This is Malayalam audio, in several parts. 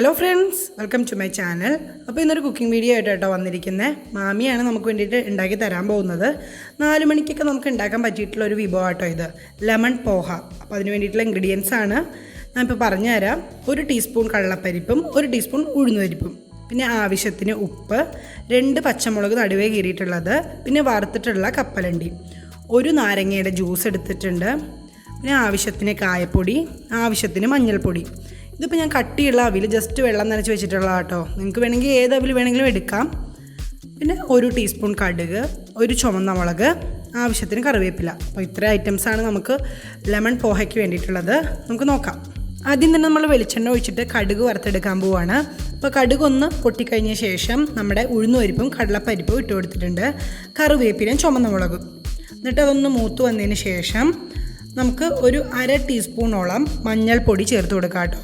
Hello friends, welcome to my channel. അപ്പോൾ ഇന്നൊരു കുക്കിംഗ് വീഡിയോ ആയിട്ടോ വന്നിരിക്കുന്നത്. മാമിയാണ് നമുക്ക് വേണ്ടിയിട്ട് ഉണ്ടാക്കി തരാൻ പോകുന്നത്. 4 മണിക്കൊക്കെ നമുക്ക് ഉണ്ടാക്കാൻ പറ്റിയിട്ടുള്ള ഒരു വിഭവം ആട്ടോ ഇത്, ലെമൺ പോഹ. അപ്പോൾ അതിന് വേണ്ടിയിട്ടുള്ള ഇൻഗ്രീഡിയൻസ് ആണ് ഞാനിപ്പോൾ പറഞ്ഞുതരാം. 1 ടീസ്പൂൺ കടലപ്പരിപ്പും 1 ടീസ്പൂൺ ഉഴുന്നുപരിപ്പും, പിന്നെ ആവശ്യത്തിന് ഉപ്പ്, 2 പച്ചമുളക് നടുവേ കീറിയിട്ടുള്ളത്, പിന്നെ വറുത്തിട്ടുള്ള കപ്പലണ്ടി, 1 നാരങ്ങയുടെ ജ്യൂസ് എടുത്തിട്ടുണ്ട്, പിന്നെ ആവശ്യത്തിന് കായപ്പൊടി, ആവശ്യത്തിന് മഞ്ഞൾപ്പൊടി. ഇതിപ്പോൾ ഞാൻ കട്ടിയുള്ള അവിൽ ജസ്റ്റ് വെള്ളം നനച്ച് വെച്ചിട്ടുള്ള കേട്ടോ. നിങ്ങൾക്ക് വേണമെങ്കിൽ ഏത് അവിൽ വേണമെങ്കിലും എടുക്കാം. പിന്നെ 1 ടീസ്പൂൺ കടുക്, 1 ചുവന്ന മുളക്, ആവശ്യത്തിന് കറിവേപ്പില. അപ്പോൾ ഇത്ര ഐറ്റംസാണ് നമുക്ക് ലെമൺ പോഹയ്ക്ക് വേണ്ടിയിട്ടുള്ളത്. നമുക്ക് നോക്കാം. ആദ്യം തന്നെ നമ്മൾ വെളിച്ചെണ്ണ ഒഴിച്ചിട്ട് കടുക് വറുത്തെടുക്കാൻ പോവുകയാണ്. അപ്പോൾ കടുക് ഒന്ന് പൊട്ടിക്കഴിഞ്ഞ ശേഷം നമ്മുടെ ഉഴുന്നുപരിപ്പും കടലപ്പരിപ്പും ഇട്ട് കൊടുത്തിട്ടുണ്ട്, കറിവേപ്പിലയും ചുവന്ന മുളകും. എന്നിട്ട് അതൊന്ന് മൂത്ത് വന്നതിന് ശേഷം നമുക്ക് 1/2 ടീസ്പൂണോളം മഞ്ഞൾപ്പൊടി ചേർത്ത് കൊടുക്കാം കേട്ടോ.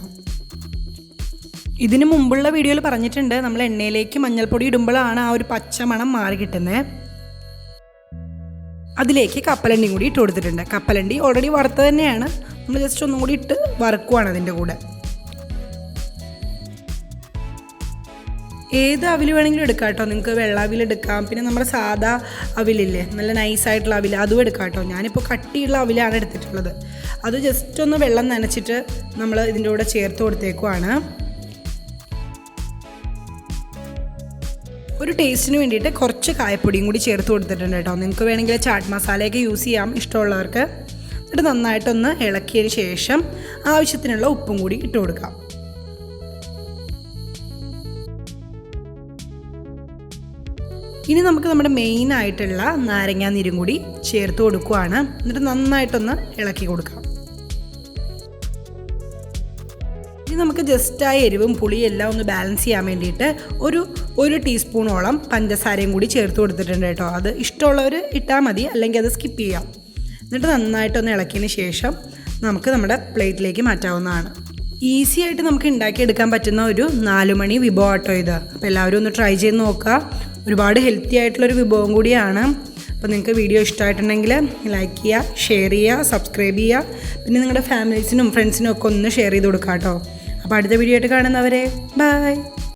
ഇതിന് മുമ്പുള്ള വീഡിയോയിൽ പറഞ്ഞിട്ടുണ്ട്, നമ്മൾ എണ്ണയിലേക്ക് മഞ്ഞൾപ്പൊടി ഇടുമ്പോഴാണ് ആ ഒരു പച്ച മണം മാറി കിട്ടുന്നത്. അതിലേക്ക് കപ്പലണ്ടിയും കൂടി ഇട്ട് കൊടുത്തിട്ടുണ്ട്. കപ്പലണ്ടി ഓൾറെഡി വറുത്ത് തന്നെയാണ്, നമ്മൾ ജസ്റ്റ് ഒന്നും കൂടി ഇട്ട് വറുക്കുവാണ് അതിൻ്റെ കൂടെ. ഏത് അവിൽ വേണമെങ്കിലും എടുക്കാം കേട്ടോ. നിങ്ങൾക്ക് വെള്ള അവിൽ എടുക്കാം, പിന്നെ നമ്മുടെ സാധാ അവിലില്ലേ, നല്ല നൈസായിട്ടുള്ള അവിൽ, അതും എടുക്കാം കേട്ടോ. ഞാനിപ്പോൾ കട്ടിയുള്ള അവിലാണ് എടുത്തിട്ടുള്ളത്. അത് ജസ്റ്റ് ഒന്ന് വെള്ളം നനച്ചിട്ട് നമ്മൾ ഇതിൻ്റെ കൂടെ ചേർത്ത് കൊടുത്തേക്കുവാണ്. ഒരു ടേസ്റ്റിന് വേണ്ടിയിട്ട് കുറച്ച് കായപ്പൊടിയും കൂടി ചേർത്ത് കൊടുത്തിട്ടുണ്ട് കേട്ടോ. നിങ്ങൾക്ക് വേണമെങ്കിൽ ചാട്ട് മസാലയൊക്കെ യൂസ് ചെയ്യാം ഇഷ്ടമുള്ളവർക്ക്. എന്നിട്ട് നന്നായിട്ടൊന്ന് ഇളക്കിയതിന് ശേഷം ആവശ്യത്തിനുള്ള ഉപ്പും കൂടി ഇട്ട് കൊടുക്കാം. ഇനി നമുക്ക് നമ്മുടെ മെയിൻ ആയിട്ടുള്ള നാരങ്ങാ നീരും കൂടി ചേർത്ത് കൊടുക്കുകയാണ്. എന്നിട്ട് നന്നായിട്ടൊന്ന് ഇളക്കി കൊടുക്കാം. ഇനി നമുക്ക് ജസ്റ്റ് ആ എരിവും പുളിയും എല്ലാം ഒന്ന് ബാലൻസ് ചെയ്യാൻ വേണ്ടിയിട്ട് ഒരു ടീസ്പൂണോളം പഞ്ചസാരയും കൂടി ചേർത്ത് കൊടുത്തിട്ടുണ്ട് കേട്ടോ. അത് ഇഷ്ടമുള്ളവർ ഇട്ടാൽ മതി, അല്ലെങ്കിൽ അത് സ്കിപ്പ് ചെയ്യാം. എന്നിട്ട് നന്നായിട്ടൊന്ന് ഇളക്കിയതിന് ശേഷം നമുക്ക് നമ്മുടെ പ്ലേറ്റിലേക്ക് മാറ്റാവുന്നതാണ്. ഈസി ആയിട്ട് നമുക്ക് ഉണ്ടാക്കിയെടുക്കാൻ പറ്റുന്ന ഒരു 4 മണി വിഭവം ആട്ടോ ഇത്. അപ്പോൾ എല്ലാവരും ഒന്ന് ട്രൈ ചെയ്ത് നോക്കുക. ഒരുപാട് ഹെൽത്തി ആയിട്ടുള്ളൊരു വിഭവം കൂടിയാണ്. അപ്പോൾ നിങ്ങൾക്ക് വീഡിയോ ഇഷ്ടമായിട്ടുണ്ടെങ്കിൽ ലൈക്ക് ചെയ്യുക, ഷെയർ ചെയ്യുക, സബ്സ്ക്രൈബ് ചെയ്യുക. പിന്നെ നിങ്ങളുടെ ഫാമിലീസിനും ഫ്രണ്ട്സിനും ഒക്കെ ഒന്ന് ഷെയർ ചെയ്ത് കൊടുക്കാം കേട്ടോ. അപ്പോൾ അടുത്ത വീഡിയോ ആയിട്ട് കാണുന്നവരെ ബൈ.